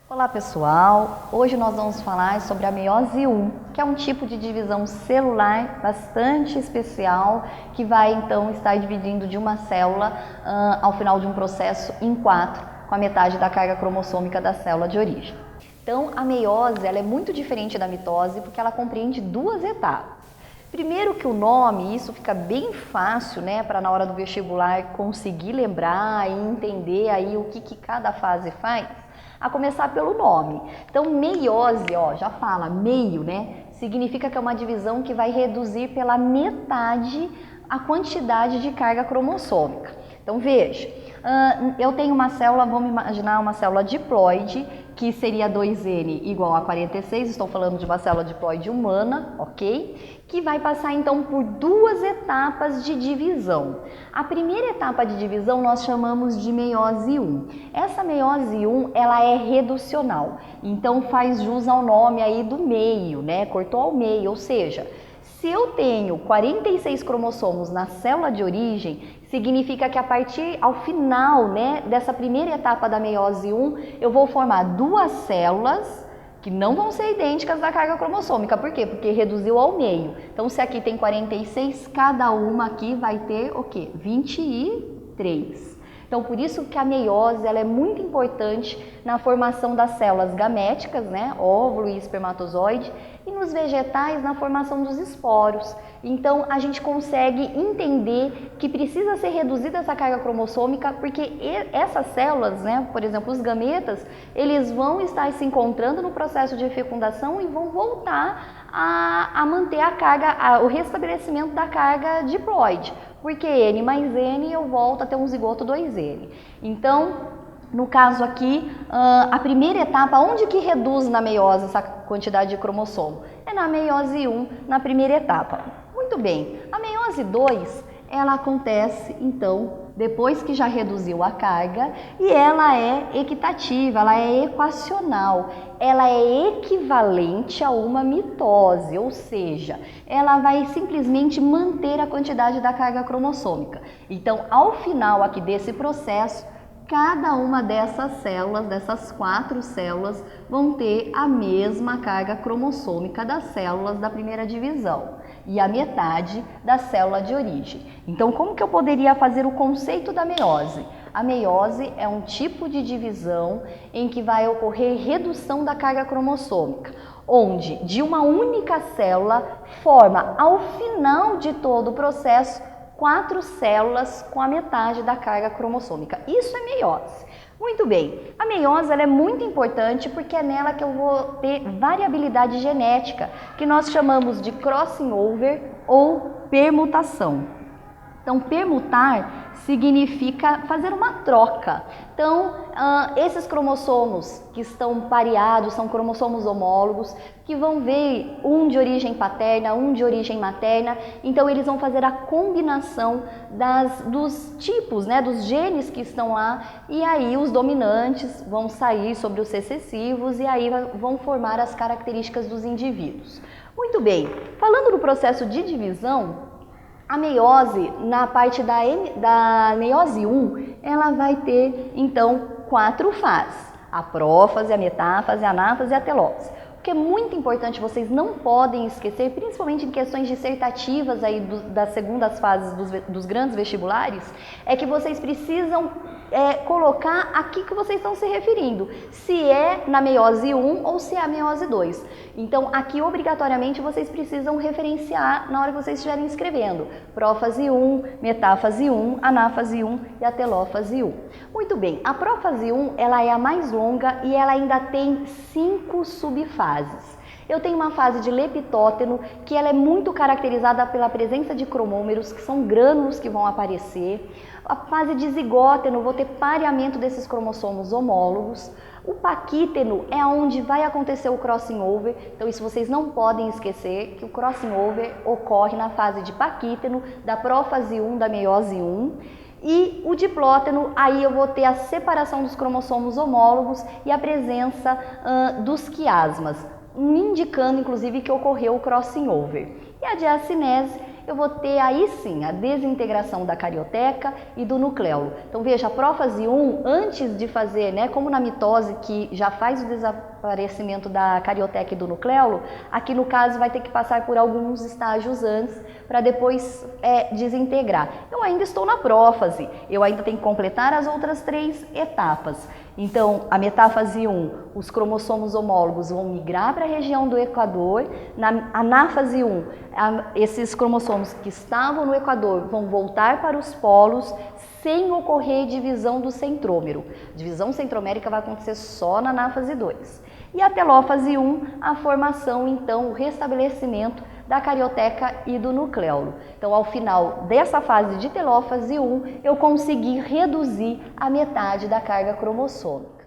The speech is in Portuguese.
Olá pessoal, hoje nós vamos falar sobre a meiose 1, que é um tipo de divisão celular bastante especial que vai então estar dividindo de uma célula ao final de um processo em 4, com a metade da carga cromossômica da célula de origem. Então a meiose ela é muito diferente da mitose porque ela compreende 2 etapas. Primeiro que o nome, isso fica bem fácil, né, para na hora do vestibular conseguir lembrar e entender aí o que cada fase faz. A começar pelo nome. Então, meiose, ó, já fala, meio, né? Significa que é uma divisão que vai reduzir pela metade a quantidade de carga cromossômica. Então, veja, eu tenho uma célula, vamos imaginar uma célula diploide, que seria 2N igual a 46, estou falando de uma célula diploide humana, ok? Que vai passar então por 2 etapas de divisão. A primeira etapa de divisão nós chamamos de meiose 1. Essa meiose 1, ela é reducional, então faz jus ao nome aí do meio, né? Cortou ao meio, ou seja, se eu tenho 46 cromossomos na célula de origem, significa que a partir ao final, né, dessa primeira etapa da meiose 1, eu vou formar 2 células que não vão ser idênticas da carga cromossômica. Por quê? Porque reduziu ao meio. Então, se aqui tem 46, cada uma aqui vai ter o quê? 23. Então, por isso que a meiose ela é muito importante na formação das células gaméticas, né, óvulo e espermatozoide, e nos vegetais na formação dos esporos. Então, a gente consegue entender que precisa ser reduzida essa carga cromossômica, porque essas células, né, por exemplo, os gametas, eles vão estar se encontrando no processo de fecundação e vão voltar a manter a carga, o restabelecimento da carga diploide. Porque N mais N eu volto a ter um zigoto 2N. Então, no caso aqui, a primeira etapa, onde que reduz na meiose essa quantidade de cromossomo? É na meiose 1, na primeira etapa. Muito bem, a meiose 2, ela acontece então depois que já reduziu a carga e ela é equitativa, ela é equacional, ela é equivalente a uma mitose, ou seja, ela vai simplesmente manter a quantidade da carga cromossômica. Então, ao final aqui desse processo, cada uma dessas células, dessas 4 células, vão ter a mesma carga cromossômica das células da primeira divisão e a metade da célula de origem. Então, como que eu poderia fazer o conceito da meiose? A meiose é um tipo de divisão em que vai ocorrer redução da carga cromossômica, onde de uma única célula forma, ao final de todo o processo, 4 células com a metade da carga cromossômica. Isso é meiose. Muito bem, a meiose ela é muito importante porque é nela que eu vou ter variabilidade genética, que nós chamamos de crossing over ou permutação. Então, permutar significa fazer uma troca. Então, esses cromossomos que estão pareados, são cromossomos homólogos, que vão ver um de origem paterna, um de origem materna, então eles vão fazer a combinação dos tipos, né, dos genes que estão lá, e aí os dominantes vão sair sobre os recessivos e aí vão formar as características dos indivíduos. Muito bem, falando no processo de divisão, a meiose, na parte da meiose 1, ela vai ter, então, 4 fases. A prófase, a metáfase, a anáfase e a telófase. O que é muito importante, vocês não podem esquecer, principalmente em questões dissertativas aí das segundas fases dos grandes vestibulares, é que vocês precisam colocar aqui que vocês estão se referindo, se é na meiose 1 ou se é a meiose 2. Então, aqui obrigatoriamente vocês precisam referenciar na hora que vocês estiverem escrevendo. Prófase 1, metáfase 1, anáfase 1 e a telófase 1. Muito bem, a prófase 1 ela é a mais longa e ela ainda tem 5 subfases. Eu tenho uma fase de leptóteno, que ela é muito caracterizada pela presença de cromômeros, que são grânulos que vão aparecer. A fase de zigóteno, vou ter pareamento desses cromossomos homólogos. O paquíteno é onde vai acontecer o crossing over, então isso vocês não podem esquecer, que o crossing over ocorre na fase de paquíteno, da prófase 1, da meiose 1. E o diplóteno, aí eu vou ter a separação dos cromossomos homólogos e a presença dos quiasmas, indicando inclusive que ocorreu o crossing over. E a diacinese, eu vou ter aí sim a desintegração da carioteca e do nucleolo. Então veja, a prófase 1, antes de fazer, né, como na mitose que já faz o desaparecimento da carioteca e do nucleolo, aqui no caso vai ter que passar por alguns estágios antes para depois desintegrar. Eu ainda estou na prófase, eu ainda tenho que completar as outras 3 etapas. Então, a metáfase 1, os cromossomos homólogos vão migrar para a região do equador. Na anáfase 1, esses cromossomos que estavam no equador vão voltar para os polos sem ocorrer divisão do centrômero. Divisão centromérica vai acontecer só na anáfase 2. E a telófase 1, a formação, então, o restabelecimento da carioteca e do nucleolo. Então, ao final dessa fase de telófase 1, eu consegui reduzir a metade da carga cromossômica.